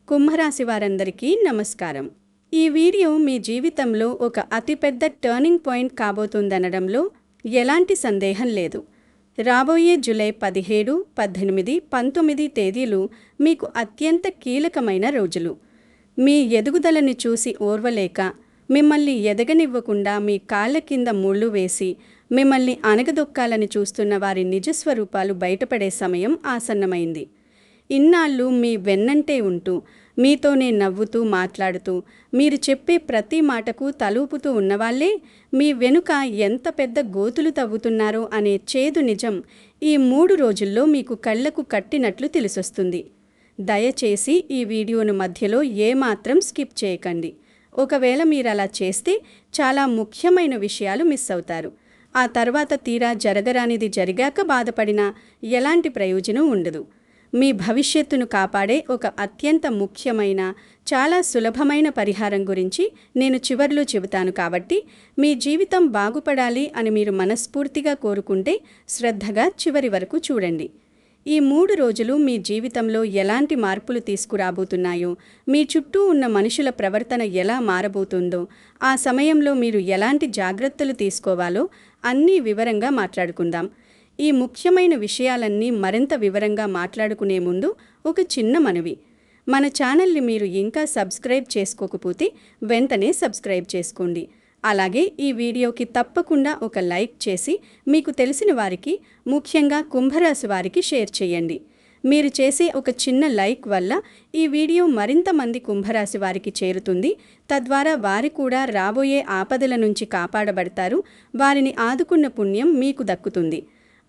కుంభరాశి వారందరికీ నమస్కారం. ఈ వీడియో మీ జీవితంలో ఒక అతిపెద్ద టర్నింగ్ పాయింట్ కాబోతుందనడంలో ఎలాంటి సందేహం లేదు. రాబోయే జూలై 17, 18, 19 తేదీలు మీకు అత్యంత కీలకమైన రోజులు. మీ ఎదుగుదలని చూసి ఓర్వలేక, మిమ్మల్ని ఎదగనివ్వకుండా మీ కాళ్ళ కింద ముళ్ళు వేసి, మిమ్మల్ని అణగదొక్కాలని చూస్తున్న వారి నిజస్వరూపాలు బయటపడే సమయం ఆసన్నమైంది. ఇన్నాళ్ళు మీ వెన్నంటే ఉంటూ, మీతోనే నవ్వుతూ మాట్లాడుతూ, మీరు చెప్పే ప్రతి మాటకు తలూపుతూ ఉన్నవాళ్లే మీ వెనుక ఎంత పెద్ద గోతులు తవ్వుతున్నారో అనే చేదు నిజం ఈ 3 రోజుల్లో మీకు కళ్లకు కట్టినట్లు తెలిసొస్తుంది. దయచేసి ఈ వీడియోను మధ్యలో ఏమాత్రం స్కిప్ చేయకండి. ఒకవేళ మీరలా చేస్తే చాలా ముఖ్యమైన విషయాలు మిస్ అవుతారు. ఆ తర్వాత తీరా జరగరానిది జరిగాక బాధపడినా ఎలాంటి ప్రయోజనం ఉండదు. మీ భవిష్యత్తును కాపాడే ఒక అత్యంత ముఖ్యమైన, చాలా సులభమైన పరిహారం గురించి నేను చివర్లో చెబుతాను. కాబట్టి మీ జీవితం బాగుపడాలి అని మీరు మనస్ఫూర్తిగా కోరుకుంటే శ్రద్ధగా చివరి వరకు చూడండి. ఈ 3 రోజులు మీ జీవితంలో ఎలాంటి మార్పులు తీసుకురాబోతున్నాయో, మీ చుట్టూ ఉన్న మనుషుల ప్రవర్తన ఎలా మారబోతుందో, ఆ సమయంలో మీరు ఎలాంటి జాగ్రత్తలు తీసుకోవాలో అన్నీ వివరంగా మాట్లాడుకుందాం. ఈ ముఖ్యమైన విషయాలన్నీ మరింత వివరంగా మాట్లాడుకునే ముందు ఒక చిన్న మనవి. మన ఛానల్ని మీరు ఇంకా సబ్స్క్రైబ్ చేసుకోకపోతే వెంటనే సబ్స్క్రైబ్ చేసుకోండి. అలాగే ఈ వీడియోకి తప్పకుండా ఒక లైక్ చేసి మీకు తెలిసిన వారికి, ముఖ్యంగా కుంభరాశి వారికి షేర్ చేయండి. మీరు చేసే ఒక చిన్న లైక్ వల్ల ఈ వీడియో మరింత మంది కుంభరాశి వారికి చేరుతుంది. తద్వారా వారు కూడా రాబోయే ఆపదల నుంచి కాపాడబడతారు. వారిని ఆదుకున్న పుణ్యం మీకు దక్కుతుంది.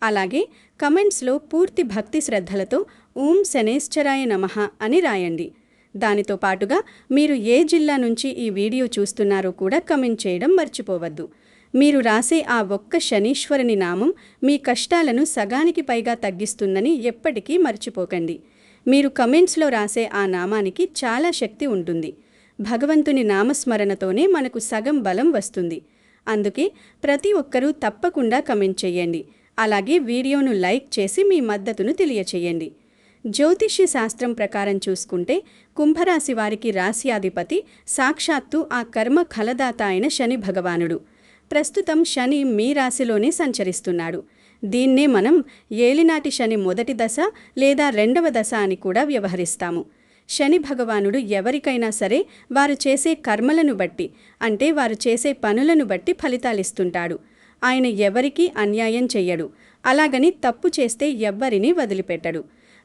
అలాగే కమెంట్స్లో పూర్తి భక్తి శ్రద్ధలతో ఓం శనేశ్వరాయ నమః అని రాయండి. దానితో పాటుగా మీరు ఏ జిల్లా నుంచి ఈ వీడియో చూస్తున్నారో కూడా కమెంట్ చేయడం మర్చిపోవద్దు. మీరు రాసే ఆ ఒక్క శనీశ్వరుని నామం మీ కష్టాలను సగానికి పైగా తగ్గిస్తుందని ఎప్పటికీ మర్చిపోకండి. మీరు కమెంట్స్లో రాసే ఆ నామానికి చాలా శక్తి ఉంటుంది. భగవంతుని నామస్మరణతోనే మనకు సగం బలం వస్తుంది. అందుకే ప్రతి ఒక్కరూ తప్పకుండా కమెంట్ చేయండి. అలాగే వీడియోను లైక్ చేసి మీ మద్దతును తెలియచేయండి. జ్యోతిష్య శాస్త్రం ప్రకారం చూసుకుంటే కుంభరాశి వారికి రాశ్యాధిపతి సాక్షాత్తు ఆ కర్మ ఫలదాత అయిన శని భగవానుడు. ప్రస్తుతం శని మీ రాశిలోనే సంచరిస్తున్నాడు. దీన్నే మనం ఏలినాటి శని మొదటి దశ లేదా 2వ దశ అని కూడా వ్యవహరిస్తాము. శని భగవానుడు ఎవరికైనా సరే వారు చేసే కర్మలను బట్టి, అంటే వారు చేసే పనులను బట్టి ఫలితాలిస్తుంటాడు. ఆయన ఎవరికీ అన్యాయం చెయ్యడు. అలాగని తప్పు చేస్తే ఎవ్వరినీ వదిలిపెట్టడు.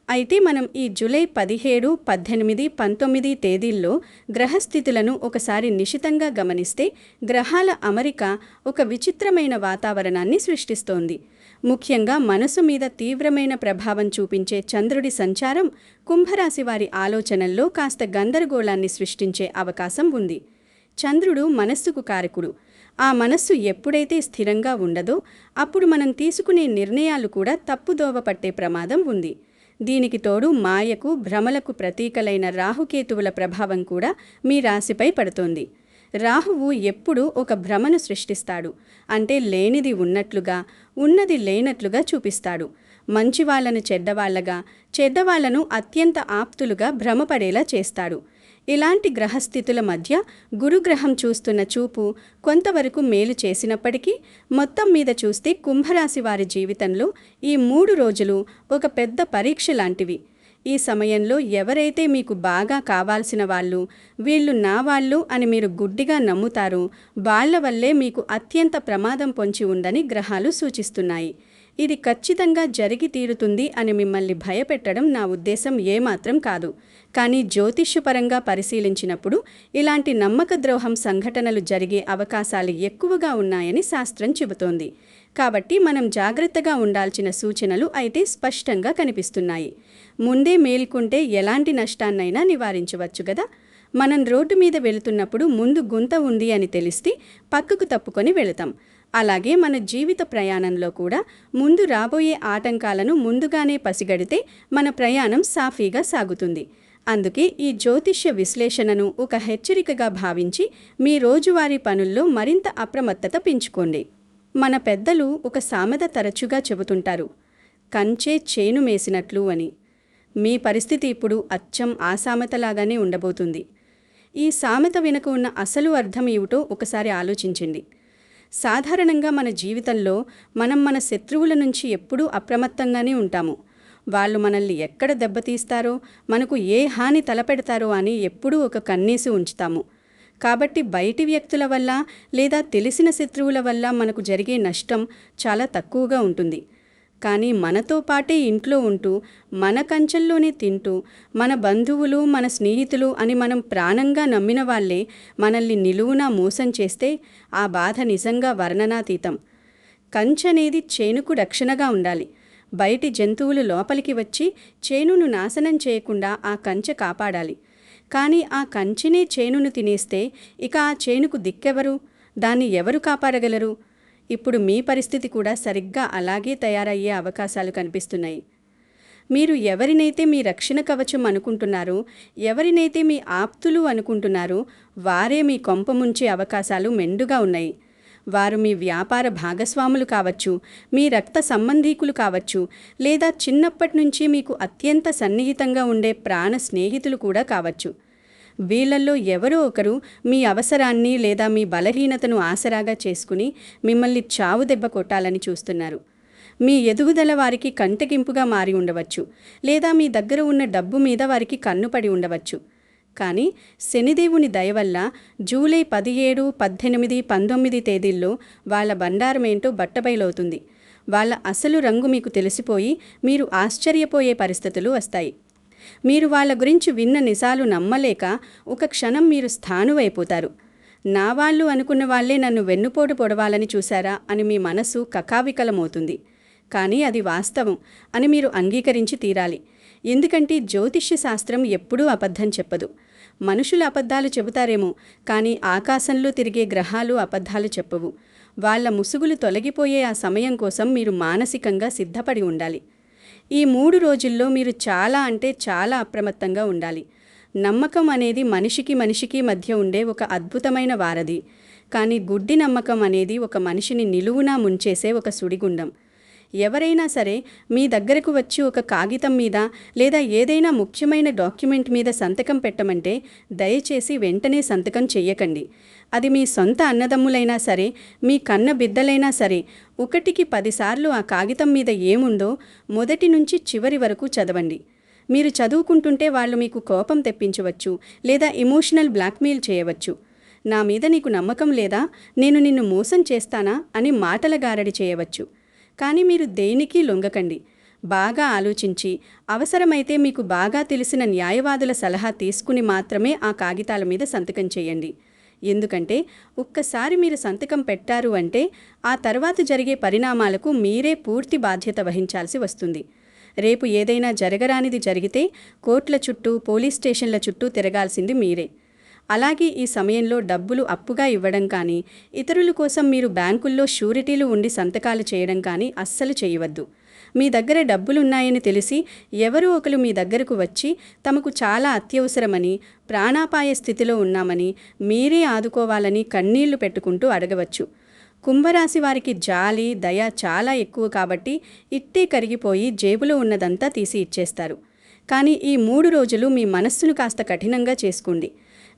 అయితే మనం ఈ జూలై 17, 18, 19 తేదీల్లో గ్రహస్థితులను ఒకసారి నిశితంగా గమనిస్తే గ్రహాల అమరిక ఒక విచిత్రమైన వాతావరణాన్ని సృష్టిస్తోంది. ముఖ్యంగా మనసు మీద తీవ్రమైన ప్రభావం చూపించే చంద్రుడి సంచారం కుంభరాశి వారి ఆలోచనల్లో కాస్త గందరగోళాన్ని సృష్టించే అవకాశం ఉంది. చంద్రుడు మనస్సుకు కారకుడు. ఆ మనస్సు ఎప్పుడైతే స్థిరంగా ఉండదో అప్పుడు మనం తీసుకునే నిర్ణయాలు కూడా తప్పుదోవ పట్టే ప్రమాదం ఉంది. దీనికి తోడు మాయకు, భ్రమలకు ప్రతీకలైన రాహుకేతువుల ప్రభావం కూడా మీ రాశిపై పడుతోంది. రాహువు ఎప్పుడూ ఒక భ్రమను సృష్టిస్తాడు. అంటే లేనిది ఉన్నట్లుగా, ఉన్నది లేనట్లుగా చూపిస్తాడు. మంచివాళ్లను చెడ్డవాళ్లగా, చెడ్డవాళ్లను అత్యంత ఆప్తులుగా భ్రమపడేలా చేస్తాడు. ఇలాంటి గ్రహస్థితుల మధ్య గురుగ్రహం చూస్తున్న చూపు కొంతవరకు మేలు చేసినప్పటికీ మొత్తం మీద చూస్తే కుంభరాశి వారి జీవితంలో ఈ 3 రోజులు ఒక పెద్ద పరీక్ష లాంటివి. ఈ సమయంలో ఎవరైతే మీకు బాగా కావాల్సిన వాళ్ళు, వీళ్ళు నా వాళ్ళు అని మీరు గుడ్డిగా నమ్ముతారో వాళ్ల వల్లే మీకు అత్యంత ప్రమాదం పొంచి ఉందని గ్రహాలు సూచిస్తున్నాయి. ఇది ఖచ్చితంగా జరిగి తీరుతుంది అని మిమ్మల్ని భయపెట్టడం నా ఉద్దేశం ఏమాత్రం కాదు. కానీ జ్యోతిష్యపరంగా పరిశీలించినప్పుడు ఇలాంటి నమ్మక ద్రోహం సంఘటనలు జరిగే అవకాశాలు ఎక్కువగా ఉన్నాయని శాస్త్రం చెబుతోంది. కాబట్టి మనం జాగ్రత్తగా ఉండాల్సిన సూచనలు అయితే స్పష్టంగా కనిపిస్తున్నాయి. ముందే మేల్కొంటే ఎలాంటి నష్టాన్నైనా నివారించవచ్చు కదా. మనం రోడ్డు మీద వెళుతున్నప్పుడు ముందు గుంత ఉంది అని తెలిస్తే పక్కకు తప్పుకొని వెళతాం. అలాగే మన జీవిత ప్రయాణంలో కూడా ముందు రాబోయే ఆటంకాలను ముందుగానే పసిగడితే మన ప్రయాణం సాఫీగా సాగుతుంది. అందుకే ఈ జ్యోతిష్య విశ్లేషణను ఒక హెచ్చరికగా భావించి మీ రోజువారీ పనుల్లో మరింత అప్రమత్తత పెంచుకోండి. మన పెద్దలు ఒక సామెత తరచుగా చెబుతుంటారు, కంచే చేను మేసినట్లు అని. మీ పరిస్థితి ఇప్పుడు అచ్చం ఆ సామెతలాగానే ఉండబోతుంది. ఈ సామెత వెనుక ఉన్న అసలు అర్థం ఏమిటో ఒకసారి ఆలోచించండి. సాధారణంగా మన జీవితంలో మనం మన శత్రువుల నుంచి ఎప్పుడూ అప్రమత్తంగానే ఉంటాము. వాళ్ళు మనల్ని ఎక్కడ దెబ్బతీస్తారో, మనకు ఏ హాని తలపెడతారో అని ఎప్పుడూ ఒక కన్నేసి ఉంచుతాము. కాబట్టి బయటి వ్యక్తుల వల్ల లేదా తెలిసిన శత్రువుల వల్ల మనకు జరిగే నష్టం చాలా తక్కువగా ఉంటుంది. కానీ మనతో పాటే ఇంట్లో ఉంటూ, మన కంచెల్లోనే తింటూ, మన బంధువులు, మన స్నేహితులు అని మనం ప్రాణంగా నమ్మిన వాళ్ళే మనల్ని నిలువునా మోసం చేస్తే ఆ బాధ నిజంగా వర్ణనాతీతం. కంచెనేది చేనుకు రక్షణగా ఉండాలి. బయటి జంతువులు లోపలికి వచ్చి చేనును నాశనం చేయకుండా ఆ కంచె కాపాడాలి. కానీ ఆ కంచెనే చేనును తినేస్తే ఇక ఆ చేనుకు దిక్కెవరు? దాన్ని ఎవరు కాపాడగలరు? ఇప్పుడు మీ పరిస్థితి కూడా సరిగ్గా అలాగే తయారయ్యే అవకాశాలు కనిపిస్తున్నాయి. మీరు ఎవరినైతే మీ రక్షణ కవచం అనుకుంటున్నారో, ఎవరినైతే మీ ఆప్తులు అనుకుంటున్నారో వారే మీ కొంప ముంచే అవకాశాలు మెండుగా ఉన్నాయి. వారు మీ వ్యాపార భాగస్వాములు కావచ్చు, మీ రక్త సంబంధీకులు కావచ్చు, లేదా చిన్నప్పటి నుంచి మీకు అత్యంత సన్నిహితంగా ఉండే ప్రాణ స్నేహితులు కూడా కావచ్చు. వీళ్ళల్లో ఎవరో ఒకరు మీ అవసరాన్ని లేదా మీ బలహీనతను ఆసరాగా చేసుకుని మిమ్మల్ని చావు దెబ్బ కొట్టాలని చూస్తున్నారు. మీ ఎదుగుదల వారికి కంటగింపుగా మారి ఉండవచ్చు, లేదా మీ దగ్గర ఉన్న డబ్బు మీద వారికి కన్నుపడి ఉండవచ్చు. కానీ శనిదేవుని దయవల్ల జూలై 17, 18, 19 తేదీల్లో వాళ్ళ బండారమేంటో బట్టబయలవుతుంది. వాళ్ళ అసలు రంగు మీకు తెలిసిపోయి మీరు ఆశ్చర్యపోయే పరిస్థితులు వస్తాయి. మీరు వాళ్ళ గురించి విన్న నిజాలు నమ్మలేక ఒక క్షణం మీరు స్థాణువైపోతారు. నా వాళ్ళు అనుకున్న వాళ్లే నన్ను వెన్నుపోటు పొడవాలని చూశారా అని మీ మనసు కకావికలమవుతుంది. కానీ అది వాస్తవం అని మీరు అంగీకరించి తీరాలి. ఎందుకంటే జ్యోతిష్య శాస్త్రం ఎప్పుడూ అబద్ధం చెప్పదు. మనుషులు అబద్ధాలు చెబుతారేమో, కానీ ఆకాశంలో తిరిగే గ్రహాలు అబద్ధాలు చెప్పవు. వాళ్ళ ముసుగులు తొలగిపోయే ఆ సమయం కోసం మీరు మానసికంగా సిద్ధపడి ఉండాలి. ఈ 3 రోజుల్లో మీరు చాలా అంటే చాలా అప్రమత్తంగా ఉండాలి. నమ్మకం అనేది మనిషికి మధ్య ఉండే ఒక అద్భుతమైన వారధి. కానీ గుడ్డి నమ్మకం అనేది ఒక మనిషిని నిలువునా ముంచేసే ఒక సుడిగుండం. ఎవరైనా సరే మీ దగ్గరకు వచ్చి ఒక కాగితం మీద లేదా ఏదైనా ముఖ్యమైన డాక్యుమెంట్ మీద సంతకం పెట్టమంటే దయచేసి వెంటనే సంతకం చెయ్యకండి. అది మీ సొంత అన్నదమ్ములైనా సరే, మీ కన్న బిడ్డలైనా సరే, 1కి 10 సార్లు ఆ కాగితం మీద ఏముందో మొదటి నుంచి చివరి వరకు చదవండి. మీరు చదువుకుంటుంటే వాళ్ళు మీకు కోపం తెప్పించవచ్చు, లేదా ఎమోషనల్ బ్లాక్మెయిల్ చేయవచ్చు. నా మీద నీకు నమ్మకం లేదా, నేను నిన్ను మోసం చేస్తానా అని మాటల గారడి చేయవచ్చు. కానీ మీరు దేనికి లొంగకండి. బాగా ఆలోచించి, అవసరమైతే మీకు బాగా తెలిసిన న్యాయవాదుల సలహా తీసుకుని మాత్రమే ఆ కాగితాల మీద సంతకం చేయండి. ఎందుకంటే ఒక్కసారి మీరు సంతకం పెట్టారు అంటే ఆ తర్వాత జరిగే పరిణామాలకు మీరే పూర్తి బాధ్యత వహించాల్సి వస్తుంది. రేపు ఏదైనా జరగరానిది జరిగితే కోర్టుల చుట్టూ, పోలీస్ స్టేషన్ల చుట్టూ తిరగాల్సింది మీరే. అలాగే ఈ సమయంలో డబ్బులు అప్పుగా ఇవ్వడం కానీ, ఇతరుల కోసం మీరు బ్యాంకుల్లో షూరిటీలు ఉండి సంతకాలు చేయడం కానీ అస్సలు చేయవద్దు. మీ దగ్గర డబ్బులున్నాయని తెలిసి ఎవరో ఒకరు మీ దగ్గరకు వచ్చి తమకు చాలా అత్యవసరమని, ప్రాణాపాయ స్థితిలో ఉన్నామని, మీరే ఆదుకోవాలని కన్నీళ్లు పెట్టుకుంటూ అడగవచ్చు. కుంభరాశి వారికి జాలి, దయ చాలా ఎక్కువ కాబట్టి ఇట్టే కరిగిపోయి జేబులో ఉన్నదంతా తీసి ఇచ్చేస్తారు. కానీ ఈ 3 రోజులు మీ మనస్సును కాస్త కఠినంగా చేసుకోండి.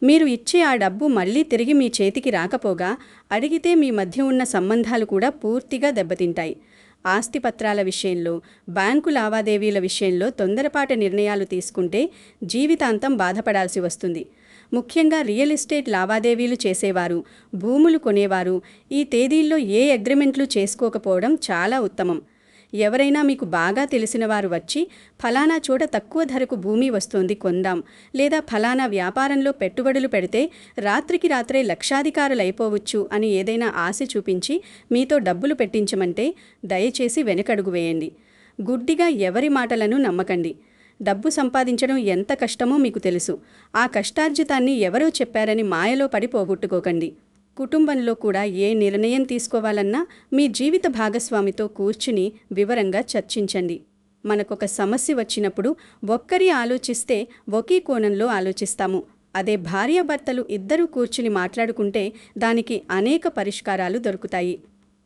మీరు ఇచ్చే ఆ డబ్బు మళ్ళీ తిరిగి మీ చేతికి రాకపోగా అడిగితే మీ మధ్య ఉన్న సంబంధాలు కూడా పూర్తిగా దెబ్బతింటాయి. ఆస్తిపత్రాల విషయంలో, బ్యాంకు లావాదేవీల విషయంలో తొందరపాటు నిర్ణయాలు తీసుకుంటే జీవితాంతం బాధపడాల్సి వస్తుంది. ముఖ్యంగా రియల్ ఎస్టేట్ లావాదేవీలు చేసేవారు, భూములు కొనేవారు ఈ తేదీల్లో ఏ అగ్రిమెంట్లు చేసుకోకపోవడం చాలా ఉత్తమం. ఎవరైనా మీకు బాగా తెలిసిన వారు వచ్చి ఫలానా చోట తక్కువ ధరకు భూమి వస్తోంది కొందాం, లేదా ఫలానా వ్యాపారంలో పెట్టుబడులు పెడితే రాత్రికి రాత్రే లక్షాధికారులైపోవచ్చు అని ఏదైనా ఆశ చూపించి మీతో డబ్బులు పెట్టించమంటే దయచేసి వెనకడుగు వేయండి. గుడ్డిగా ఎవరి మాటలను నమ్మకండి. డబ్బు సంపాదించడం ఎంత కష్టమో మీకు తెలుసు. ఆ కష్టార్జితాన్ని ఎవరో చెప్పారని మాయలో పడి పోగొట్టుకోకండి. కుటుంబంలో కూడా ఏ నిర్ణయం తీసుకోవాలన్నా మీ జీవిత భాగస్వామితో కూర్చుని వివరంగా చర్చించండి. మనకొక సమస్య వచ్చినప్పుడు ఒక్కరి ఆలోచిస్తే ఒకే కోణంలో ఆలోచిస్తాము. అదే భార్యాభర్తలు ఇద్దరూ కూర్చుని మాట్లాడుకుంటే దానికి అనేక పరిష్కారాలు దొరుకుతాయి.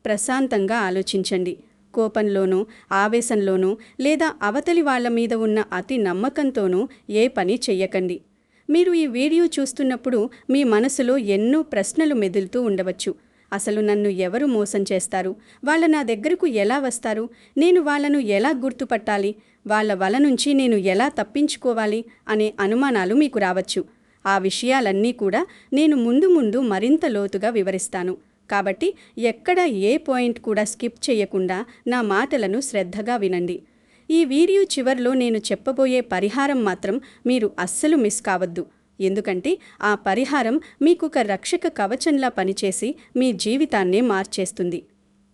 ప్రశాంతంగా ఆలోచించండి. కోపంలోనూ, ఆవేశంలోనూ లేదా అవతలి వాళ్ల మీద ఉన్న అతి నమ్మకంతోనూ ఏ పని చెయ్యకండి. మీరు ఈ వీడియో చూస్తున్నప్పుడు మీ మనసులో ఎన్నో ప్రశ్నలు మెదులుతూ ఉండవచ్చు. అసలు నన్ను ఎవరు మోసం చేస్తారు? వాళ్ళ నా దగ్గరకు ఎలా వస్తారు? నేను వాళ్ళను ఎలా గుర్తుపట్టాలి? వాళ్ళ వల నుంచి నేను ఎలా తప్పించుకోవాలి అనే అనుమానాలు మీకు రావచ్చు. ఆ విషయాలన్నీ కూడా నేను ముందు మరింత లోతుగా వివరిస్తాను. కాబట్టి ఎక్కడ ఏ పాయింట్ కూడా స్కిప్ చేయకుండా నా మాటలను శ్రద్ధగా వినండి. ఈ వీడియో చివర్లో నేను చెప్పబోయే పరిహారం మాత్రం మీరు అస్సలు మిస్ కావద్దు. ఎందుకంటే ఆ పరిహారం మీకొక రక్షక కవచంలా పనిచేసి మీ జీవితాన్నే మార్చేస్తుంది.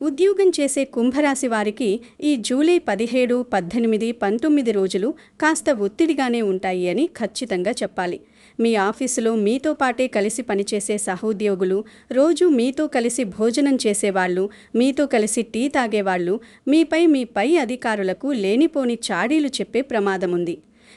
ఉద్యోగం చేసే కుంభరాశి వారికి ఈ జూలై 17, 18, 19 రోజులు కాస్త ఒత్తిడిగానే ఉంటాయి అని ఖచ్చితంగా చెప్పాలి. మీ ఆఫీసులో మీతో పాటే కలిసి పనిచేసే సహోద్యోగులు, రోజు మీతో కలిసి భోజనం చేసేవాళ్ళు, మీతో కలిసి టీ తాగేవాళ్ళు మీపై మీ పై అధికారులకు లేనిపోని చాడీలు చెప్పే ప్రమాదముంది.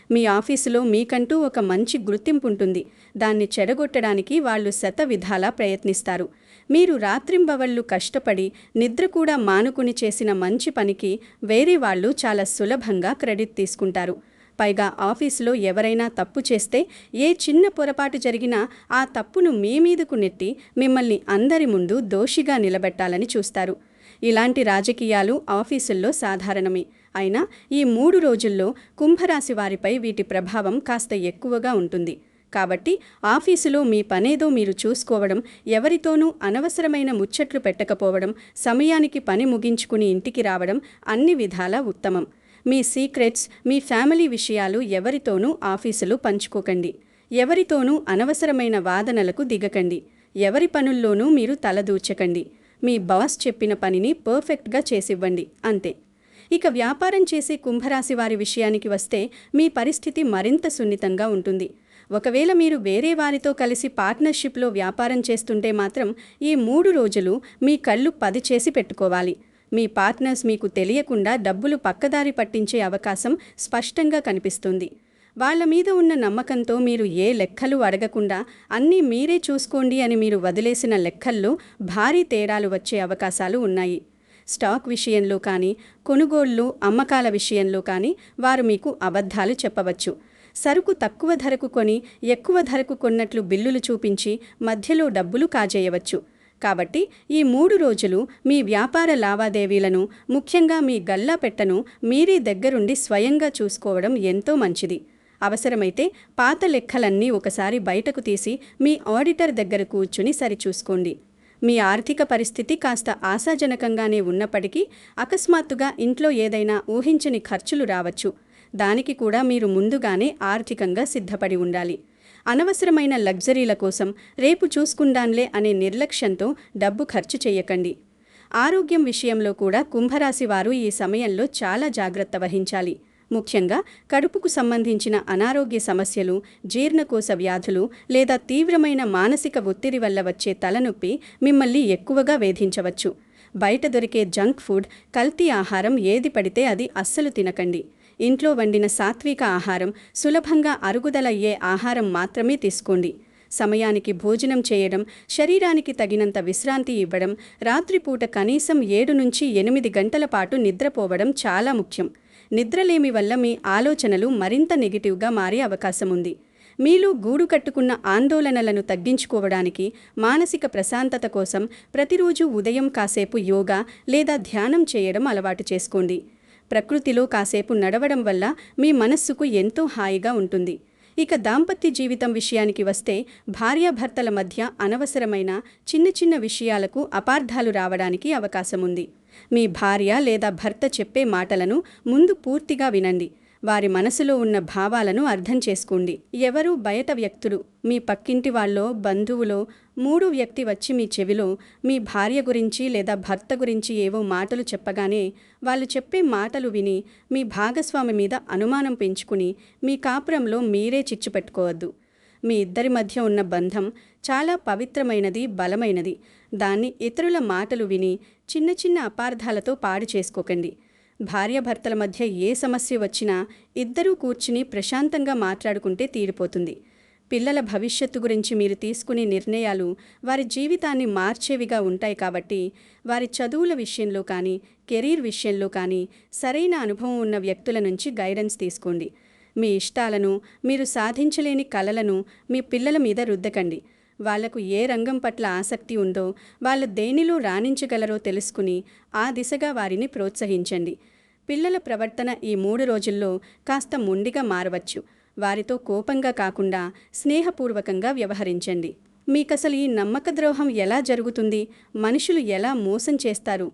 మీ ఆఫీసులో మీకంటూ ఒక మంచి గుర్తింపు ఉంటుంది. దాన్ని చెడగొట్టడానికి వాళ్ళు శతవిధాలా ప్రయత్నిస్తారు. మీరు రాత్రింబవళ్ళు కష్టపడి నిద్ర కూడా మానుకుని చేసిన మంచి పనికి వేరే వాళ్ళు చాలా సులభంగా క్రెడిట్ తీసుకుంటారు. పైగా ఆఫీసులో ఎవరైనా తప్పు చేస్తే ఏ చిన్న పొరపాటు జరిగినా ఆ తప్పును మీ మీదకు నెట్టి మిమ్మల్ని అందరి ముందు దోషిగా నిలబెట్టాలని చూస్తారు. ఇలాంటి రాజకీయాలు ఆఫీసుల్లో సాధారణమే. అయినా ఈ 3 రోజుల్లో కుంభరాశి వారిపై వీటి ప్రభావం కాస్త ఎక్కువగా ఉంటుంది. కాబట్టి ఆఫీసులో మీ పనేదో మీరు చూసుకోవడం, ఎవరితోనూ అనవసరమైన ముచ్చట్లు పెట్టకపోవడం, సమయానికి పని ముగించుకుని ఇంటికి రావడం అన్ని విధాలా ఉత్తమం. మీ సీక్రెట్స్, మీ ఫ్యామిలీ విషయాలు ఎవరితోనూ ఆఫీసులో పంచుకోకండి. ఎవరితోనూ అనవసరమైన వాదనలకు దిగకండి. ఎవరి పనుల్లోనూ మీరు తలదూర్చకండి. మీ బాస్ చెప్పిన పనిని పర్ఫెక్ట్గా చేసివ్వండి, అంతే. ఇక వ్యాపారం చేసే కుంభరాశి వారి విషయానికి వస్తే మీ పరిస్థితి మరింత సున్నితంగా ఉంటుంది. ఒకవేళ మీరు వేరే వారితో కలిసి పార్ట్నర్షిప్లో వ్యాపారం చేస్తుంటే మాత్రం ఈ 3 రోజులు మీ కళ్ళు 10 చేసి పెట్టుకోవాలి. మీ పార్ట్నర్స్ మీకు తెలియకుండా డబ్బులు పక్కదారి పట్టించే అవకాశం స్పష్టంగా కనిపిస్తుంది. వాళ్ల మీద ఉన్న నమ్మకంతో మీరు ఏ లెక్కలు అడగకుండా అన్నీ మీరే చూసుకోండి అని మీరు వదిలేసిన లెక్కల్లో భారీ తేడాలు వచ్చే అవకాశాలు ఉన్నాయి. స్టాక్ విషయంలో కానీ, కొనుగోళ్లు, అమ్మకాల విషయంలో కానీ వారు మీకు అబద్ధాలు చెప్పవచ్చు. సరుకు తక్కువ ధరకు కొని ఎక్కువ ధరకు కొన్నట్లు బిల్లులు చూపించి మధ్యలో డబ్బులు కాజేయవచ్చు. కాబట్టి ఈ 3 రోజులు మీ వ్యాపార లావాదేవీలను, ముఖ్యంగా మీ గల్లాపెట్టను మీరే దగ్గరుండి స్వయంగా చూసుకోవడం ఎంతో మంచిది. అవసరమైతే పాత లెక్కలన్నీ ఒకసారి బయటకు తీసి మీ ఆడిటర్ దగ్గర కూర్చుని సరిచూసుకోండి. మీ ఆర్థిక పరిస్థితి కాస్త ఆశాజనకంగానే ఉన్నప్పటికీ అకస్మాత్తుగా ఇంట్లో ఏదైనా ఊహించని ఖర్చులు రావచ్చు. దానికి కూడా మీరు ముందుగానే ఆర్థికంగా సిద్ధపడి ఉండాలి. అనవసరమైన లగ్జరీల కోసం రేపు చూసుకుందాంలే అనే నిర్లక్ష్యంతో డబ్బు ఖర్చు చేయకండి. ఆరోగ్యం విషయంలో కూడా కుంభరాశి వారు ఈ సమయంలో చాలా జాగ్రత్త వహించాలి. ముఖ్యంగా కడుపుకు సంబంధించిన అనారోగ్య సమస్యలు, జీర్ణకోశ వ్యాధులు లేదా తీవ్రమైన మానసిక ఒత్తిడి వల్ల వచ్చే తలనొప్పి మిమ్మల్ని ఎక్కువగా వేధించవచ్చు. బయట దొరికే జంక్ ఫుడ్, కల్తీ ఆహారం ఏది పడితే అది అస్సలు తినకండి. ఇంట్లో వండిన సాత్విక ఆహారం, సులభంగా అరుగుదలయ్యే ఆహారం మాత్రమే తీసుకోండి. సమయానికి భోజనం చేయడం, శరీరానికి తగినంత విశ్రాంతి ఇవ్వడం, రాత్రిపూట కనీసం 7 నుంచి 8 గంటల పాటు నిద్రపోవడం చాలా ముఖ్యం. నిద్రలేమి వల్ల మీ ఆలోచనలు మరింత నెగిటివ్గా మారే అవకాశం ఉంది. మీలో గూడు కట్టుకున్న ఆందోళనలను తగ్గించుకోవడానికి, మానసిక ప్రశాంతత కోసం ప్రతిరోజు ఉదయం కాసేపు యోగా లేదా ధ్యానం చేయడం అలవాటు చేసుకోండి. ప్రకృతిలో కాసేపు నడవడం వల్ల మీ మనస్సుకు ఎంతో హాయిగా ఉంటుంది. ఇక దాంపత్య జీవితం విషయానికి వస్తే భార్యాభర్తల మధ్య అనవసరమైన చిన్న విషయాలకు అపార్థాలు రావడానికి అవకాశముంది. మీ భార్య లేదా భర్త చెప్పే మాటలను ముందు పూర్తిగా వినండి. వారి మనసులో ఉన్న భావాలను అర్థం చేసుకోండి. ఎవరు బయట వ్యక్తులు, మీ పక్కింటి వాళ్ళో, బంధువులో, 3 వ్యక్తి వచ్చి మీ చెవిలో మీ భార్య గురించి లేదా భర్త గురించి ఏవో మాటలు చెప్పగానే వాళ్ళు చెప్పే మాటలు విని మీ భాగస్వామి మీద అనుమానం పెంచుకుని మీ కాపురంలో మీరే చిచ్చు పెట్టుకోవద్దు. మీ ఇద్దరి మధ్య ఉన్న బంధం చాలా పవిత్రమైనది, బలమైనది. దాన్ని ఇతరుల మాటలు విని చిన్న అపార్థాలతో పాడు చేసుకోకండి. భార్యాభర్తల మధ్య ఏ సమస్య వచ్చినా ఇద్దరూ కూర్చుని ప్రశాంతంగా మాట్లాడుకుంటే తీరిపోతుంది. పిల్లల భవిష్యత్తు గురించి మీరు తీసుకునే నిర్ణయాలు వారి జీవితాన్ని మార్చేవిగా ఉంటాయి కాబట్టి వారి చదువుల విషయంలో కానీ కెరీర్ విషయంలో కానీ సరైన అనుభవం ఉన్న వ్యక్తుల నుంచి గైడెన్స్ తీసుకోండి. మీ ఇష్టాలను, మీరు సాధించలేని కలలను మీ పిల్లల మీద రుద్దకండి. వాళ్లకు ఏ రంగం పట్ల ఆసక్తి ఉందో, వాళ్ళు దేనిలో రాణించగలరో తెలుసుకుని ఆ దిశగా వారిని ప్రోత్సహించండి. పిల్లల ప్రవర్తన ఈ 3 రోజుల్లో కాస్త మొండిగా మారవచ్చు. వారితో కోపంగా కాకుండా స్నేహపూర్వకంగా వ్యవహరించండి. మీకసలు ఈ నమ్మక ద్రోహం ఎలా జరుగుతుంది, మనుషులు ఎలా మోసం చేస్తారు,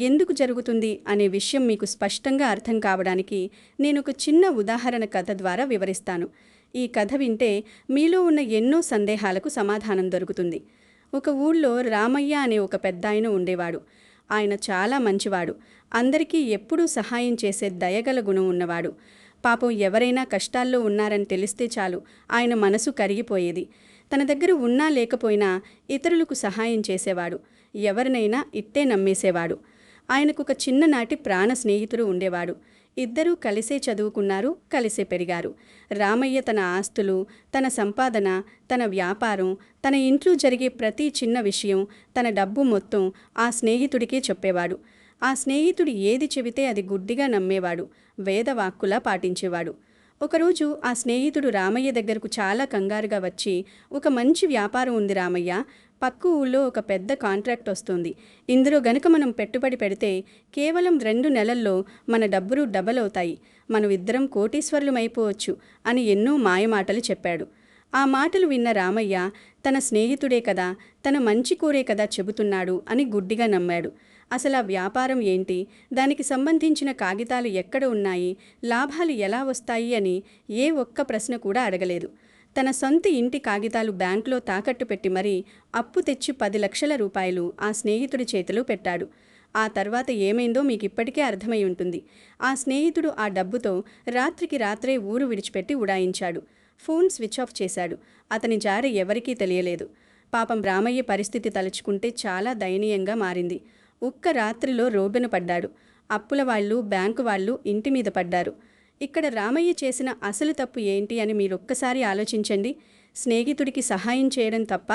ఎందుకు జరుగుతుంది అనే విషయం మీకు స్పష్టంగా అర్థం కావడానికి నేను ఒక చిన్న ఉదాహరణ కథ ద్వారా వివరిస్తాను. ఈ కథ వింటే మీలో ఉన్న ఎన్నో సందేహాలకు సమాధానం దొరుకుతుంది. ఒక ఊళ్ళో రామయ్య అనే ఒక పెద్దాయన ఉండేవాడు. ఆయన చాలా మంచివాడు. అందరికీ ఎప్పుడూ సహాయం చేసే దయగల గుణం ఉన్నవాడు. పాపం ఎవరైనా కష్టాల్లో ఉన్నారని తెలిస్తే చాలు ఆయన మనసు కరిగిపోయేది. తన దగ్గర ఉన్నా లేకపోయినా ఇతరులకు సహాయం చేసేవాడు. ఎవరినైనా ఇట్టే నమ్మేసేవాడు. ఆయనకు ఒక చిన్ననాటి ప్రాణ స్నేహితుడు ఉండేవాడు. ఇద్దరూ కలిసే చదువుకున్నారు, కలిసే పెరిగారు. రామయ్య తన ఆస్తులు, తన సంపాదన, తన వ్యాపారం, తన ఇంట్లో జరిగే ప్రతి చిన్న విషయం, తన డబ్బు మొత్తం ఆ స్నేహితుడికే చెప్పేవాడు. ఆ స్నేహితుడు ఏది చెబితే అది గుడ్డిగా నమ్మేవాడు, వేదవాక్కులా పాటించేవాడు. ఒకరోజు ఆ స్నేహితుడు రామయ్య దగ్గరకు చాలా కంగారుగా వచ్చి, ఒక మంచి వ్యాపారం ఉంది రామయ్య, పక్క ఊళ్ళో ఒక పెద్ద కాంట్రాక్ట్ వస్తుంది. ఇందులో గనుక మనం పెట్టుబడి పెడితే కేవలం 2 నెలల్లో మన డబ్బులు డబల్ అవుతాయి. మనం ఇద్దరం కోటీశ్వరులమైపోవచ్చు అని ఎన్నో మాయమాటలు చెప్పాడు. ఆ మాటలు విన్న రామయ్య తన స్నేహితుడే కదా, తన మంచి కోరే కదా చెబుతున్నాడు అని గుడ్డిగా నమ్మాడు. అసలు ఆ వ్యాపారం ఏంటి, దానికి సంబంధించిన కాగితాలు ఎక్కడ ఉన్నాయి, లాభాలు ఎలా వస్తాయి అని ఏ ఒక్క ప్రశ్న కూడా అడగలేదు. తన సొంత ఇంటి కాగితాలు బ్యాంకులో తాకట్టు పెట్టి మరీ అప్పు తెచ్చి 10 లక్షల రూపాయలు ఆ స్నేహితుడి చేతిలో పెట్టాడు. ఆ తర్వాత ఏమైందో మీకు ఇప్పటికే అర్థమై ఉంటుంది. ఆ స్నేహితుడు ఆ డబ్బుతో రాత్రికి రాత్రే ఊరు విడిచిపెట్టి ఉడాయించాడు. ఫోన్ స్విచ్ ఆఫ్ చేశాడు. అతని జారి ఎవరికీ తెలియలేదు. పాపం రామయ్య పరిస్థితి తలుచుకుంటే చాలా దయనీయంగా మారింది. ఒక్క రాత్రిలో రోడ్డున పడ్డాడు. అప్పుల వాళ్ళు, బ్యాంకు వాళ్ళు ఇంటి మీద పడ్డారు. ఇక్కడ రామయ్య చేసిన అసలు తప్పు ఏంటి అని మీరొక్కసారి ఆలోచించండి. స్నేహితుడికి సహాయం చేయడం తప్ప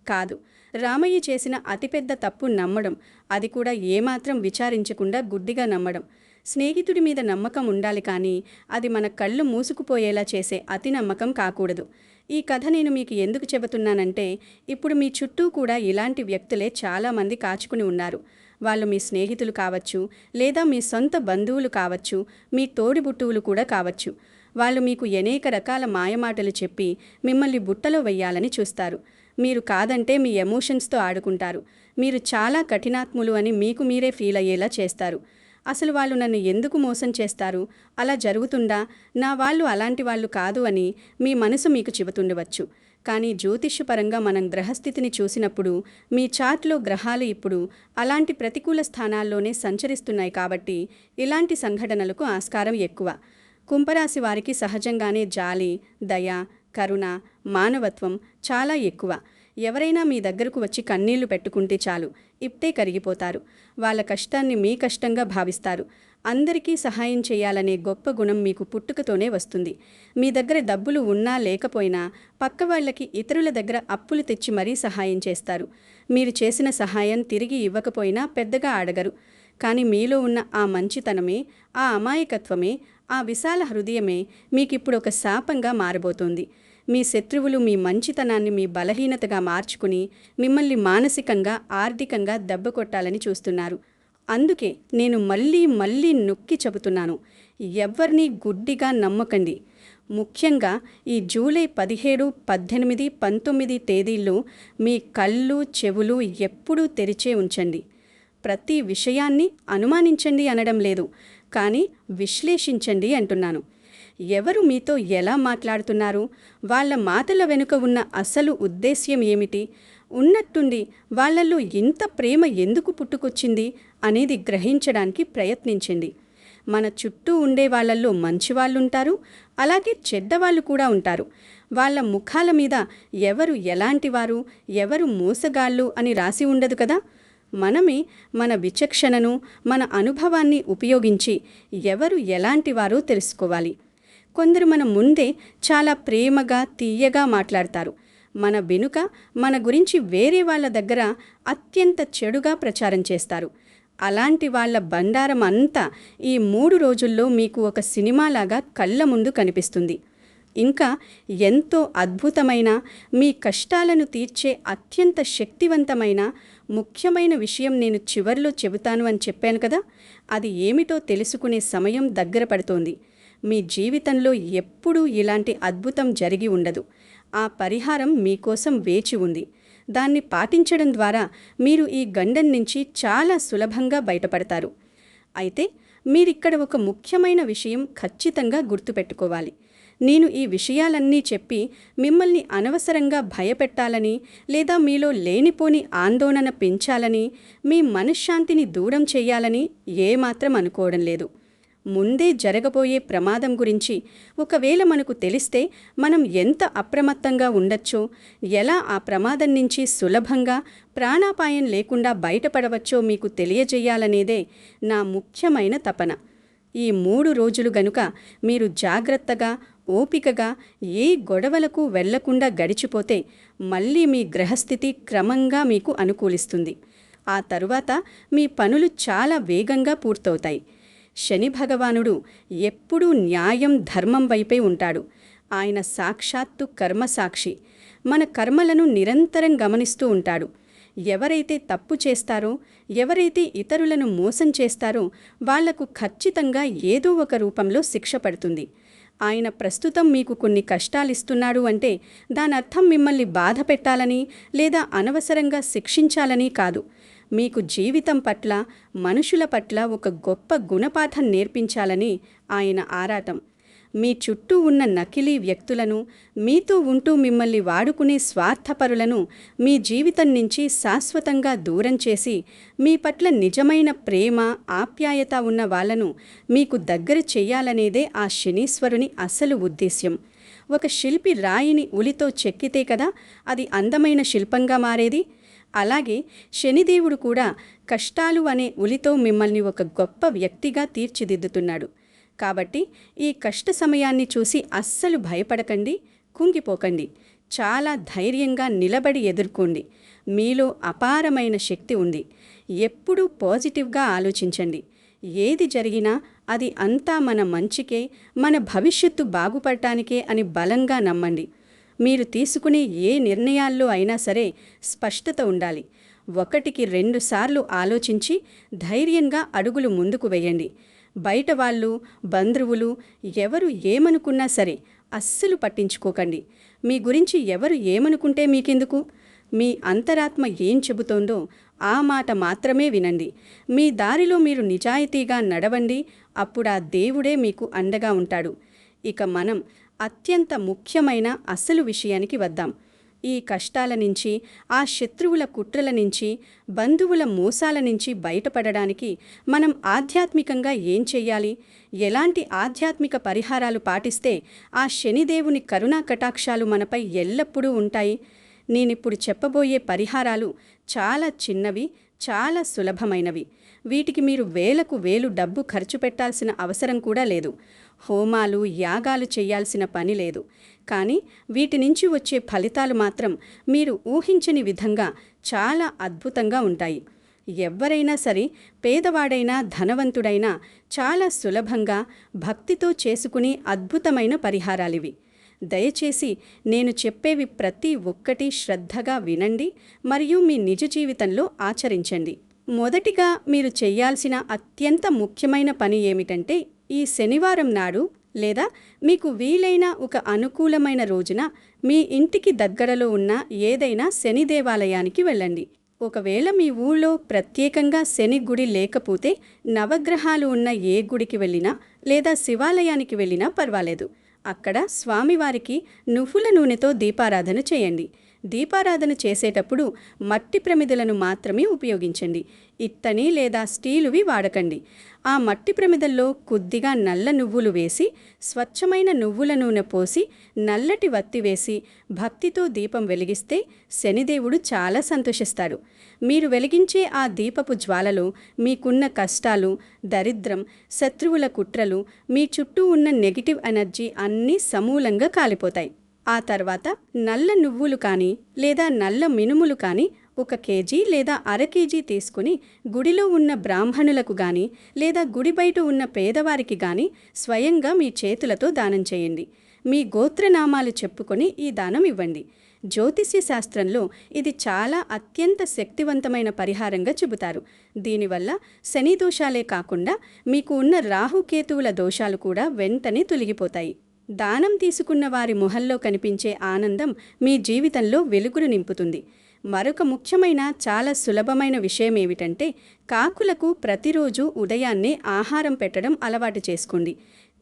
కాదు. రామయ్య చేసిన అతిపెద్ద తప్పు నమ్మడం, అది కూడా ఏమాత్రం విచారించకుండా గుడ్డిగా నమ్మడం. స్నేహితుడి మీద నమ్మకం ఉండాలి కానీ అది మన కళ్ళు మూసుకుపోయేలా చేసే అతి నమ్మకం కాకూడదు. ఈ కథ నేను మీకు ఎందుకు చెబుతున్నానంటే, ఇప్పుడు మీ చుట్టూ కూడా ఇలాంటి వ్యక్తులే చాలామంది కాచుకుని ఉన్నారు. వాళ్ళు మీ స్నేహితులు కావచ్చు, లేదా మీ సొంత బంధువులు కావచ్చు, మీ తోడిబుట్టువులు కూడా కావచ్చు. వాళ్ళు మీకు అనేక రకాల మాయమాటలు చెప్పి మిమ్మల్ని బుట్టలో వెయ్యాలని చూస్తారు. మీరు కాదంటే మీ ఎమోషన్స్తో ఆడుకుంటారు. మీరు చాలా కఠినాత్ములు అని మీకు మీరే ఫీల్ అయ్యేలా చేస్తారు. అసలు వాళ్ళు నన్ను ఎందుకు మోసం చేస్తారు, అలా జరుగుతుందా, నా వాళ్ళు అలాంటి వాళ్ళు కాదు అని మీ మనసు మీకు చెబుతుండవచ్చు. కానీ జ్యోతిష్యపరంగా మనం గ్రహస్థితిని చూసినప్పుడు మీ చార్ట్లో గ్రహాలు ఇప్పుడు అలాంటి ప్రతికూల స్థానాల్లోనే సంచరిస్తున్నాయి కాబట్టి ఇలాంటి సంఘటనలకు ఆస్కారం ఎక్కువ. కుంభరాశి వారికి సహజంగానే జాలి, దయ, కరుణ, మానవత్వం చాలా ఎక్కువ. ఎవరైనా మీ దగ్గరకు వచ్చి కన్నీళ్లు పెట్టుకుంటే చాలు ఇట్టే కరిగిపోతారు. వాళ్ళ కష్టాన్ని మీ కష్టంగా భావిస్తారు. అందరికీ సహాయం చేయాలనే గొప్ప గుణం మీకు పుట్టుకతోనే వస్తుంది. మీ దగ్గర డబ్బులు ఉన్నా లేకపోయినా పక్క వాళ్ళకి, ఇతరుల దగ్గర అప్పులు తెచ్చి మరీ సహాయం చేస్తారు. మీరు చేసిన సహాయం తిరిగి ఇవ్వకపోయినా పెద్దగా అడగరు. కానీ మీలో ఉన్న ఆ మంచితనమే, ఆ అమాయకత్వమే, ఆ విశాల హృదయమే మీకిప్పుడు ఒక శాపంగా మారబోతోంది. మీ శత్రువులు మీ మంచితనాన్ని మీ బలహీనతగా మార్చుకుని మిమ్మల్ని మానసికంగా, ఆర్థికంగా దెబ్బ కొట్టాలని చూస్తున్నారు. అందుకే నేను మళ్ళీ నొక్కి చెబుతున్నాను, ఎవ్వరినీ గుడ్డిగా నమ్మకండి. ముఖ్యంగా ఈ జూలై 17, 18, 19 తేదీల్లో మీ కళ్ళు, చెవులు ఎప్పుడూ తెరిచే ఉంచండి. ప్రతి విషయాన్ని అనుమానించండి అనడం లేదు, కానీ విశ్లేషించండి అంటున్నాను. ఎవరు మీతో ఎలా మాట్లాడుతున్నారు, వాళ్ళ మాటల వెనుక ఉన్న అసలు ఉద్దేశ్యం ఏమిటి, ఉన్నట్టుండి వాళ్ళల్లో ఇంత ప్రేమ ఎందుకు పుట్టుకొచ్చింది అనేది గ్రహించడానికి ప్రయత్నించండి. మన చుట్టూ ఉండే వాళ్ళల్లో మంచివాళ్ళుంటారు, అలాగే చెడ్డవాళ్ళు కూడా ఉంటారు. వాళ్ళ ముఖాల మీద ఎవరు ఎలాంటివారు, ఎవరు మోసగాళ్ళు అని రాసి ఉండదు కదా. మనమే మన విచక్షణను, మన అనుభవాన్ని ఉపయోగించి ఎవరు ఎలాంటివారో తెలుసుకోవాలి. కొందరు మన ముందే చాలా ప్రేమగా తీయగా మాట్లాడతారు. మన వెనుక మన గురించి వేరే వాళ్ళ దగ్గర అత్యంత చెడుగా ప్రచారం చేస్తారు. అలాంటి వాళ్ళ బండారం అంతా ఈ 3 రోజుల్లో మీకు ఒక సినిమాలాగా కళ్ళ ముందు కనిపిస్తుంది. ఇంకా ఎంతో అద్భుతమైన, మీ కష్టాలను తీర్చే అత్యంత శక్తివంతమైన, ముఖ్యమైన విషయం నేను చివర్లో చెబుతాను అని చెప్పాను కదా, అది ఏమిటో తెలుసుకునే సమయం దగ్గర పడుతోంది. మీ జీవితంలో ఎప్పుడూ ఇలాంటి అద్భుతం జరిగి ఉండదు. ఆ పరిహారం మీకోసం వేచి ఉంది. దాన్ని పాటించడం ద్వారా మీరు ఈ గండం నుంచి చాలా సులభంగా బయటపడతారు. అయితే మీరిక్కడ ఒక ముఖ్యమైన విషయం ఖచ్చితంగా గుర్తుపెట్టుకోవాలి. నేను ఈ విషయాలన్నీ చెప్పి మిమ్మల్ని అనవసరంగా భయపెట్టాలని, లేదా మీలో లేనిపోని ఆందోళన పెంచాలని, మీ మనశ్శాంతిని దూరం చేయాలని ఏమాత్రం అనుకోవడం లేదు. ముందే జరగబోయే ప్రమాదం గురించి ఒకవేళ మనకు తెలిస్తే మనం ఎంత అప్రమత్తంగా ఉండొచ్చో, ఎలా ఆ ప్రమాదం నుంచి సులభంగా ప్రాణాపాయం లేకుండా బయటపడవచ్చో మీకు తెలియజేయాలనేదే నా ముఖ్యమైన తపన. ఈ 3 రోజులు గనుక మీరు జాగ్రత్తగా, ఓపికగా, ఏ గొడవలకు వెళ్లకుండా గడిచిపోతే మళ్ళీ మీ గ్రహస్థితి క్రమంగా మీకు అనుకూలిస్తుంది. ఆ తరువాత మీ పనులు చాలా వేగంగా పూర్తవుతాయి. శని భగవానుడు ఎప్పుడూ న్యాయం, ధర్మం వైపే ఉంటాడు. ఆయన సాక్షాత్తు కర్మసాక్షి. మన కర్మలను నిరంతరం గమనిస్తూ ఉంటాడు. ఎవరైతే తప్పు చేస్తారో, ఎవరైతే ఇతరులను మోసం చేస్తారో వాళ్లకు ఖచ్చితంగా ఏదో ఒక రూపంలో శిక్ష పడుతుంది. ఆయన ప్రస్తుతం మీకు కొన్ని కష్టాలిస్తున్నాడు అంటే దానర్థం మిమ్మల్ని బాధ పెట్టాలని, లేదా అనవసరంగా శిక్షించాలని కాదు. మీకు జీవితం పట్ల, మనుషుల పట్ల ఒక గొప్ప గుణపాఠం నేర్పించాలని ఆయన ఆరాటం. మీ చుట్టూ ఉన్న నకిలీ వ్యక్తులను, మీతో ఉంటూ మిమ్మల్ని వాడుకునే స్వార్థపరులను మీ జీవితం నుంచి శాశ్వతంగా దూరం చేసి, మీ పట్ల నిజమైన ప్రేమ, ఆప్యాయత ఉన్న వాళ్లను మీకు దగ్గర చెయ్యాలనేదే ఆ శనీశ్వరుని అసలు ఉద్దేశ్యం. ఒక శిల్పి రాయిని ఉలితో చెక్కితే కదా అది అందమైన శిల్పంగా మారేది. అలాగే శనిదేవుడు కూడా కష్టాలు అనే ఉలితో మిమ్మల్ని ఒక గొప్ప వ్యక్తిగా తీర్చిదిద్దుతున్నాడు. కాబట్టి ఈ కష్ట సమయాన్ని చూసి అస్సలు భయపడకండి, కుంగిపోకండి. చాలా ధైర్యంగా నిలబడి ఎదుర్కోండి. మీలో అపారమైన శక్తి ఉంది. ఎప్పుడూ పాజిటివ్గా ఆలోచించండి. ఏది జరిగినా అది అంతా మన మంచికే, మన భవిష్యత్తు బాగుపడటానికే అని బలంగా నమ్మండి. మీరు తీసుకునే ఏ నిర్ణయాల్లో అయినా సరే స్పష్టత ఉండాలి. 1కి 2 సార్లు ఆలోచించి ధైర్యంగా అడుగులు ముందుకు వేయండి. బయట వాళ్ళు, బంధువులు ఎవరు ఏమనుకున్నా సరే అస్సలు పట్టించుకోకండి. మీ గురించి ఎవరు ఏమనుకుంటే మీకెందుకు? మీ అంతరాత్మ ఏం చెబుతోందో ఆ మాట మాత్రమే వినండి. మీ దారిలో మీరు నిజాయితీగా నడవండి. అప్పుడా దేవుడే మీకు అండగా ఉంటాడు. ఇక మనం అత్యంత ముఖ్యమైన అసలు విషయానికి వద్దాం. ఈ కష్టాల నుంచి, ఆ శత్రువుల కుట్రల నుంచి, బంధువుల మోసాల నుంచి బయటపడడానికి మనం ఆధ్యాత్మికంగా ఏం చెయ్యాలి? ఎలాంటి ఆధ్యాత్మిక పరిహారాలు పాటిస్తే ఆ శనిదేవుని కరుణా కటాక్షాలు మనపై ఎల్లప్పుడూ ఉంటాయి? నేనిప్పుడు చెప్పబోయే పరిహారాలు చాలా చిన్నవి, చాలా సులభమైనవి. వీటికి మీరు వేలకు వేలు డబ్బు ఖర్చు పెట్టాల్సిన అవసరం కూడా లేదు. హోమాలు, యాగాలు చేయాల్సిన పని లేదు. కానీ వీటి నుంచి వచ్చే ఫలితాలు మాత్రం మీరు ఊహించని విధంగా చాలా అద్భుతంగా ఉంటాయి. ఎవ్వరైనా సరే, పేదవాడైనా ధనవంతుడైనా చాలా సులభంగా భక్తితో చేసుకునే అద్భుతమైన పరిహారాలివి. దయచేసి నేను చెప్పేవి ప్రతి ఒక్కటి శ్రద్ధగా వినండి మరియు మీ నిజ జీవితంలో ఆచరించండి. మొదటిగా మీరు చేయాల్సిన అత్యంత ముఖ్యమైన పని ఏమిటంటే, ఈ శనివారం నాడు లేదా మీకు వీలైన ఒక అనుకూలమైన రోజున మీ ఇంటికి దగ్గరలో ఉన్న ఏదైనా శని దేవాలయానికి వెళ్ళండి. ఒకవేళ మీ ఊళ్ళో ప్రత్యేకంగా శని గుడి లేకపోతే నవగ్రహాలు ఉన్న ఏ గుడికి వెళ్ళినా లేదా శివాలయానికి వెళ్ళినా పర్వాలేదు. అక్కడ స్వామివారికి నువ్వుల నూనెతో దీపారాధన చేయండి. దీపారాధన చేసేటప్పుడు మట్టి ప్రమిదలను మాత్రమే ఉపయోగించండి. ఇత్తడి లేదా స్టీలువి వాడకండి. ఆ మట్టి ప్రమిదల్లో కొద్దిగా నల్ల నువ్వులు వేసి, స్వచ్ఛమైన నువ్వుల నూనె పోసి, నల్లటి వత్తి వేసి భక్తితో దీపం వెలిగిస్తే శనిదేవుడు చాలా సంతోషిస్తాడు. మీరు వెలిగించే ఆ దీపపు జ్వాలలో మీకున్న కష్టాలు, దరిద్రం, శత్రువుల కుట్రలు, మీ చుట్టూ ఉన్న నెగిటివ్ ఎనర్జీ అన్నీ సమూలంగా కాలిపోతాయి. ఆ తర్వాత నల్ల నువ్వులు కానీ లేదా నల్ల మినుములు కానీ 1 కేజీ లేదా అర కేజీ తీసుకుని గుడిలో ఉన్న బ్రాహ్మణులకు గాని లేదా గుడి బయట ఉన్న పేదవారికి గాని స్వయంగా మీ చేతులతో దానం చేయండి. మీ గోత్రనామాలు చెప్పుకొని ఈ దానం ఇవ్వండి. జ్యోతిష్య శాస్త్రంలో ఇది చాలా అత్యంత శక్తివంతమైన పరిహారంగా చెబుతారు. దీనివల్ల శని దోషాలే కాకుండా మీకు ఉన్న రాహుకేతువుల దోషాలు కూడా వెంటనే తొలగిపోతాయి. దానం తీసుకున్న వారి మొహంలో కనిపించే ఆనందం మీ జీవితంలో వెలుగును నింపుతుంది. మరొక ముఖ్యమైన చాలా సులభమైన విషయం ఏమిటంటే కాకులకు ప్రతిరోజు ఉదయాన్నే ఆహారం పెట్టడం అలవాటు చేసుకోండి.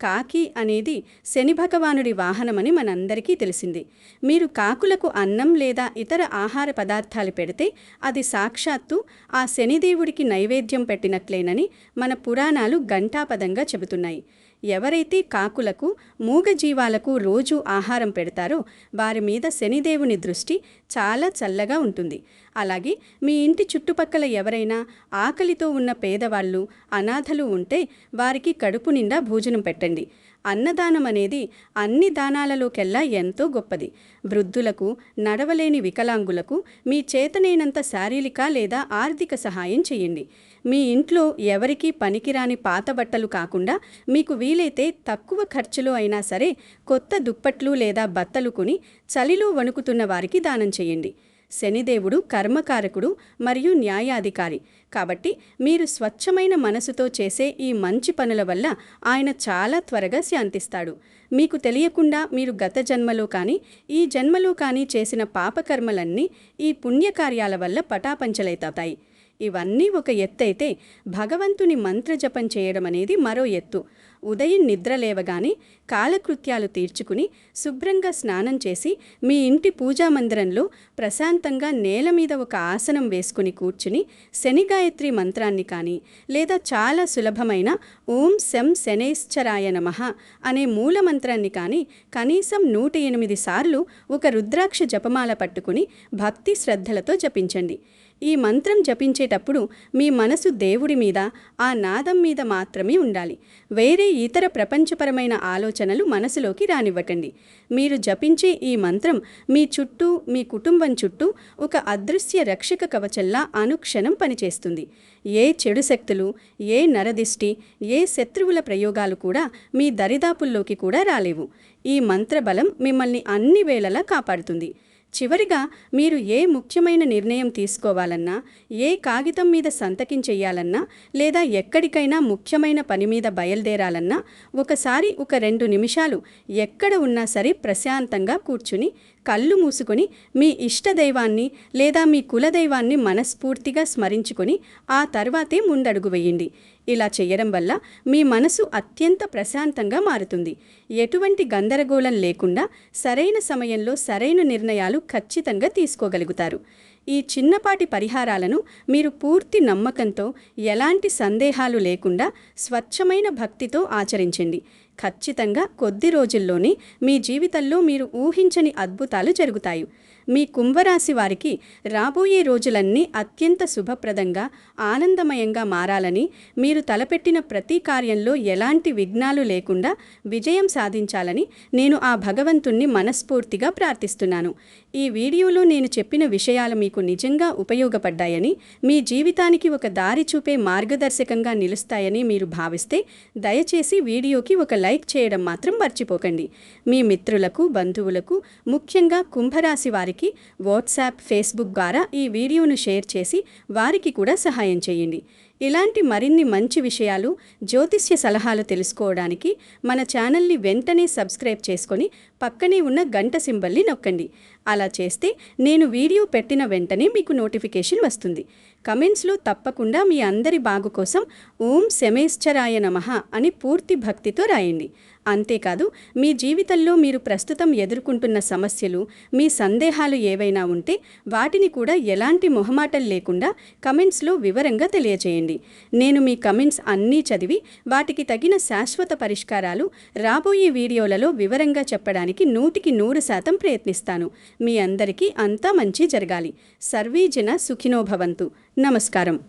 కాకి అనేది శని భగవానుడి వాహనమని మనందరికీ తెలిసింది. మీరు కాకులకు అన్నం లేదా ఇతర ఆహార పదార్థాలు పెడితే అది సాక్షాత్తు ఆ శనిదేవుడికి నైవేద్యం పెట్టినట్లేనని మన పురాణాలు ఘంటాపదంగా చెబుతున్నాయి. ఎవరైతే కాకులకు, మూగజీవాలకు రోజు ఆహారం పెడతారో వారి మీద శనిదేవుని దృష్టి చాలా చల్లగా ఉంటుంది. అలాగే మీ ఇంటి చుట్టుపక్కల ఎవరైనా ఆకలితో ఉన్న పేదవాళ్ళు, అనాథలు ఉంటే వారికి కడుపు నిండా భోజనం పెట్టండి. అన్నదానం అనేది అన్ని దానాలలోకెల్లా ఎంతో గొప్పది. వృద్ధులకు, నడవలేని వికలాంగులకు మీ చేతనైనంత శారీరక లేదా ఆర్థిక సహాయం చేయండి. మీ ఇంట్లో ఎవరికీ పనికిరాని పాత బట్టలు కాకుండా మీకు వీలైతే తక్కువ ఖర్చులో అయినా సరే కొత్త దుప్పట్లు లేదా బట్టలు కొని చలిలో వణుకుతున్న వారికి దానం చేయండి. శనిదేవుడు కర్మకారకుడు మరియు న్యాయాధికారి కాబట్టి మీరు స్వచ్ఛమైన మనసుతో చేసే ఈ మంచి పనుల వల్ల ఆయన చాలా త్వరగా శాంతిస్తాడు. మీకు తెలియకుండా మీరు గత జన్మలో కానీ ఈ జన్మలో కానీ చేసిన పాపకర్మలన్నీ ఈ పుణ్యకార్యాల వల్ల పటాపంచలైతాయి. ఇవన్నీ ఒక ఎత్తైతే భగవంతుని మంత్రజపం చేయడం అనేది మరో ఎత్తు. ఉదయం నిద్ర లేవగానే కాలకృత్యాలు తీర్చుకుని శుభ్రంగా స్నానం చేసి మీ ఇంటి పూజా మందిరంలో ప్రశాంతంగా నేల మీద ఒక ఆసనం వేసుకుని కూర్చుని శని గాయత్రి మంత్రాన్ని కానీ లేదా చాలా సులభమైన ఓం శం శనైశ్చరాయ నమః అనే మూల మంత్రాన్ని కానీ కనీసం 108 సార్లు ఒక రుద్రాక్ష జపమాల పట్టుకుని భక్తి శ్రద్ధలతో జపించండి. ఈ మంత్రం జపించేటప్పుడు మీ మనసు దేవుడి మీద, ఆ నాదం మీద మాత్రమే ఉండాలి. వేరే ఇతర ప్రపంచపరమైన ఆలోచనలు మనసులోకి రానివ్వకండి. మీరు జపించే ఈ మంత్రం మీ చుట్టూ, మీ కుటుంబం చుట్టూ ఒక అదృశ్య రక్షక కవచంలా అనుక్షణం పనిచేస్తుంది. ఏ చెడు శక్తులు, ఏ నరదిష్టి, ఏ శత్రువుల ప్రయోగాలు కూడా మీ దరిదాపుల్లోకి కూడా రాలేవు. ఈ మంత్రబలం మిమ్మల్ని అన్ని వేళలా కాపాడుతుంది. చివరిగా మీరు ఏ ముఖ్యమైన నిర్ణయం తీసుకోవాలన్నా, ఏ కాగితం మీద సంతకం చేయాలన్నా లేదా ఎక్కడికైనా ముఖ్యమైన పని మీద బయలుదేరాలన్నా ఒకసారి 2 నిమిషాలు ఎక్కడ ఉన్నా సరే ప్రశాంతంగా కూర్చుని కళ్ళు మూసుకొని మీ ఇష్టదైవాన్ని లేదా మీ కులదైవాన్ని మనస్ఫూర్తిగా స్మరించుకొని ఆ తర్వాతే ముందడుగు వేయండి. ఇలా చేయడం వల్ల మీ మనసు అత్యంత ప్రశాంతంగా మారుతుంది. ఎటువంటి గందరగోళం లేకుండా సరైన సమయంలో సరైన నిర్ణయాలు ఖచ్చితంగా తీసుకోగలుగుతారు. ఈ చిన్నపాటి పరిహారాలను మీరు పూర్తి నమ్మకంతో, ఎలాంటి సందేహాలు లేకుండా స్వచ్ఛమైన భక్తితో ఆచరించండి. ఖచ్చితంగా కొద్ది రోజుల్లోనే మీ జీవితంలో మీరు ఊహించని అద్భుతాలు జరుగుతాయి. మీ కుంభరాశి వారికి రాబోయే రోజులన్నీ అత్యంత శుభప్రదంగా, ఆనందమయంగా మారాలని, మీరు తలపెట్టిన ప్రతి కార్యంలో ఎలాంటి విఘ్నాలు లేకుండా విజయం సాధించాలని నేను ఆ భగవంతుణ్ణి మనస్ఫూర్తిగా ప్రార్థిస్తున్నాను. ఈ వీడియోలో నేను చెప్పిన విషయాలు మీకు నిజంగా ఉపయోగపడ్డాయని, మీ జీవితానికి ఒక దారి చూపే మార్గదర్శకంగా నిలుస్తాయని మీరు భావిస్తే దయచేసి వీడియోకి ఒక లైక్ చేయడం మాత్రం మర్చిపోకండి. మీ మిత్రులకు, బంధువులకు, ముఖ్యంగా కుంభరాశి వారికి వాట్సాప్, ఫేస్బుక్ ద్వారా ఈ వీడియోను షేర్ చేసి వారికి కూడా సహాయం చేయండి. ఇలాంటి మరిన్ని మంచి విషయాలు, జ్యోతిష్య సలహాలు తెలుసుకోవడానికి మన ఛానల్ని వెంటనే సబ్స్క్రైబ్ చేసుకొని పక్కనే ఉన్న గంట సింబల్ని నొక్కండి. అలా చేస్తే నేను వీడియో పెట్టిన వెంటనే మీకు నోటిఫికేషన్ వస్తుంది. కమెంట్స్లో తప్పకుండా మీ అందరి బాగు కోసం ఓం శమేశ్వరాయ నమః అని పూర్తి భక్తితో రాయండి. అంతేకాదు, మీ జీవితంలో మీరు ప్రస్తుతం ఎదుర్కొంటున్న సమస్యలు, మీ సందేహాలు ఏవైనా ఉంటే వాటిని కూడా ఎలాంటి మొహమాటం లేకుండా కమెంట్స్లో వివరంగా తెలియజేయండి. నేను మీ కమెంట్స్ అన్నీ చదివి వాటికి తగిన శాశ్వత పరిష్కారాలు రాబోయే వీడియోలలో వివరంగా చెప్పడానికి 100% ప్రయత్నిస్తాను. మీ అందరికీ అంతా మంచి జరగాలి. సర్వే జన సుఖినో భవంతు. నమస్కారం.